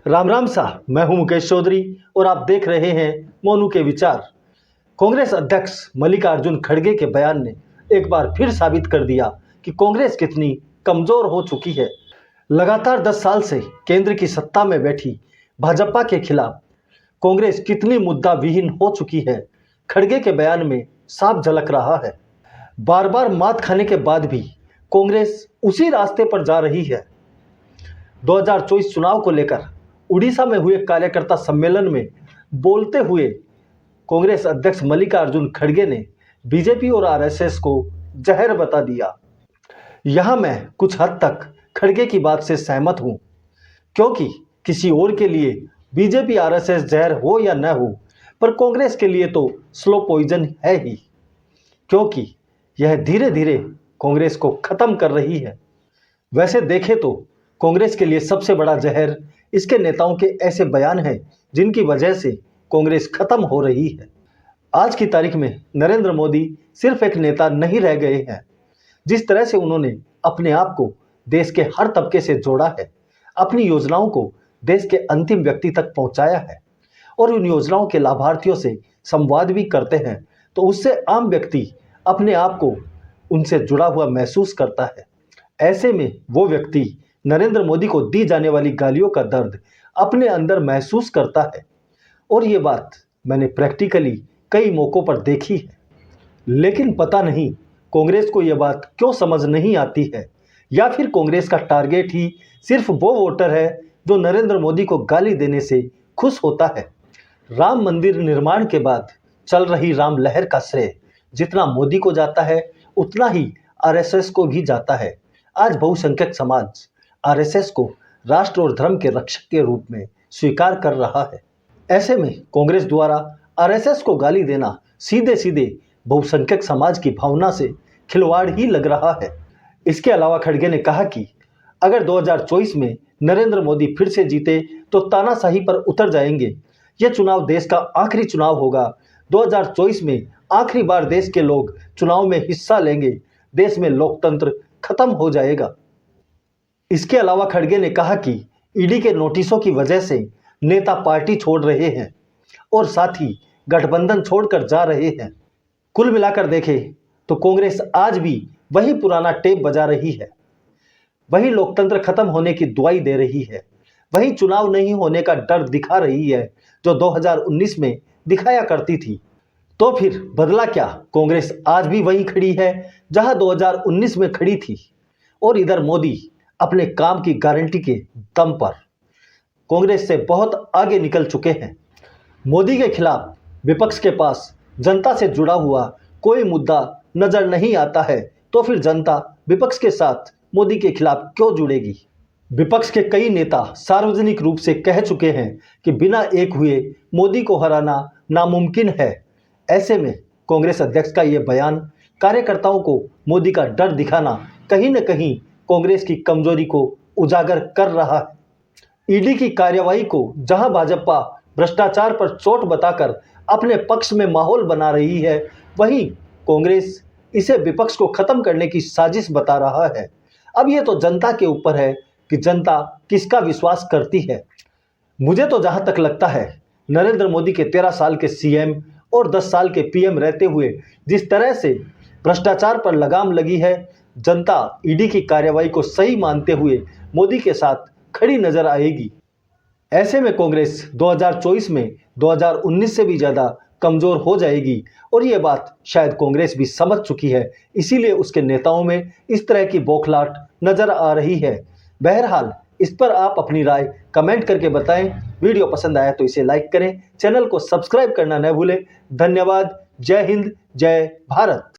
राम राम सा, मैं हूं मुकेश चौधरी और आप देख रहे हैं मोनू के विचार। कांग्रेस अध्यक्ष मल्लिकार्जुन खड़गे के बयान ने एक बार फिर साबित कर दिया कि कांग्रेस कितनी कमजोर हो चुकी है। लगातार 10 साल से केंद्र की सत्ता में बैठी भाजपा के खिलाफ कांग्रेस कितनी मुद्दा विहीन हो चुकी है, खड़गे के बयान में साफ झलक रहा है। बार बार मात खाने के बाद भी कांग्रेस उसी रास्ते पर जा रही है। 2024 चुनाव को लेकर उड़ीसा में हुए कार्यकर्ता सम्मेलन में बोलते हुए कांग्रेस अध्यक्ष मल्लिकार्जुन खड़गे ने बीजेपी और आरएसएस को जहर बता दिया। यहां मैं कुछ हद तक खड़गे की बात से सहमत हूं, क्योंकि किसी और के लिए बीजेपी आरएसएस जहर हो या न हो, पर कांग्रेस के लिए तो स्लो पॉइजन है ही, क्योंकि यह धीरे धीरे कांग्रेस को खत्म कर रही है। वैसे देखें तो कांग्रेस के लिए सबसे बड़ा जहर इसके नेताओं के ऐसे बयान हैं जिनकी वजह से कांग्रेस खत्म हो रही है। आज की तारीख में नरेंद्र मोदी सिर्फ एक नेता नहीं रह गए हैं। जिस तरह से उन्होंने अपने आप को देश के हर तबके से जोड़ा है, अपनी योजनाओं को देश के अंतिम व्यक्ति तक पहुंचाया है और उन योजनाओं के लाभार्थियों से संवाद भी करते हैं, तो उससे आम व्यक्ति अपने आप को उनसे जुड़ा हुआ महसूस करता है। ऐसे में वो व्यक्ति नरेंद्र मोदी को दी जाने वाली गालियों का दर्द अपने अंदर महसूस करता है, और ये बात मैंने प्रैक्टिकली कई मौकों पर देखी है। लेकिन पता नहीं कांग्रेस को यह बात क्यों समझ नहीं आती है, या फिर कांग्रेस का टारगेट ही सिर्फ वो वोटर है जो नरेंद्र मोदी को गाली देने से खुश होता है। राम मंदिर निर्माण के बाद चल रही राम लहर का श्रेय जितना मोदी को जाता है, उतना ही आरएसएस को भी जाता है। आज बहुसंख्यक समाज आरएसएस को राष्ट्र और धर्म के रक्षक के रूप में स्वीकार कर रहा है। ऐसे में कांग्रेस द्वारा आरएसएस को गाली देना सीधे सीधे बहुसंख्यक समाज की भावना से खिलवाड़ ही लग रहा है। इसके अलावा खड़गे ने कहा कि अगर 2024 में नरेंद्र मोदी फिर से जीते तो तानाशाही पर उतर जाएंगे। यह चुनाव देश का आखिरी चुनाव होगा। 2024 में आखिरी बार देश के लोग चुनाव में हिस्सा लेंगे। देश में लोकतंत्र खत्म हो जाएगा। इसके अलावा खड़गे ने कहा कि ईडी के नोटिसों की वजह से नेता पार्टी छोड़ रहे हैं और साथ ही गठबंधन छोड़कर जा रहे हैं। कुल मिलाकर देखें तो कांग्रेस आज भी वही पुराना टेप बजा रही है, वही लोकतंत्र खत्म होने की दुआई दे रही है, वही चुनाव नहीं होने का डर दिखा रही है जो 2019 में दिखाया करती थी। तो फिर बदला क्या? कांग्रेस आज भी वहीं खड़ी है जहां 2019 में खड़ी थी, और इधर मोदी अपने काम की गारंटी के दम पर कांग्रेस से बहुत आगे निकल चुके हैं। मोदी के खिलाफ विपक्ष के पास जनता से जुड़ा हुआ कोई मुद्दा नजर नहीं आता है, तो फिर जनता विपक्ष के साथ मोदी के खिलाफ क्यों जुड़ेगी? विपक्ष के कई नेता सार्वजनिक रूप से कह चुके हैं कि बिना एक हुए मोदी को हराना नामुमकिन है। ऐसे में कांग्रेस अध्यक्ष का यह बयान कार्यकर्ताओं को मोदी का डर दिखाना कहीं न कहीं कांग्रेस की कमजोरी को उजागर कर रहा है। ईडी की कार्यवाही को जहां भाजपा भ्रष्टाचार पर चोट बताकर अपने पक्ष में माहौल बना रही है, वहीं कांग्रेस इसे विपक्ष को खत्म करने की साजिश बता रहा है। अब यह तो जनता के ऊपर है कि जनता किसका विश्वास करती है। मुझे तो जहां तक लगता है, नरेंद्र मोदी के 13 साल के सीएम और 10 साल के पीएम रहते हुए जिस तरह से भ्रष्टाचार पर लगाम लगी है, जनता ईडी की कार्यवाही को सही मानते हुए मोदी के साथ खड़ी नजर आएगी। ऐसे में कांग्रेस 2024 में 2019 से भी ज्यादा कमजोर हो जाएगी, और ये बात शायद कांग्रेस भी समझ चुकी है। इसीलिए उसके नेताओं में इस तरह की बौखलाहट नजर आ रही है। बहरहाल इस पर आप अपनी राय कमेंट करके बताएं। वीडियो पसंद आया तो इसे लाइक करें, चैनल को सब्सक्राइब करना न भूलें। धन्यवाद। जय हिंद, जय भारत।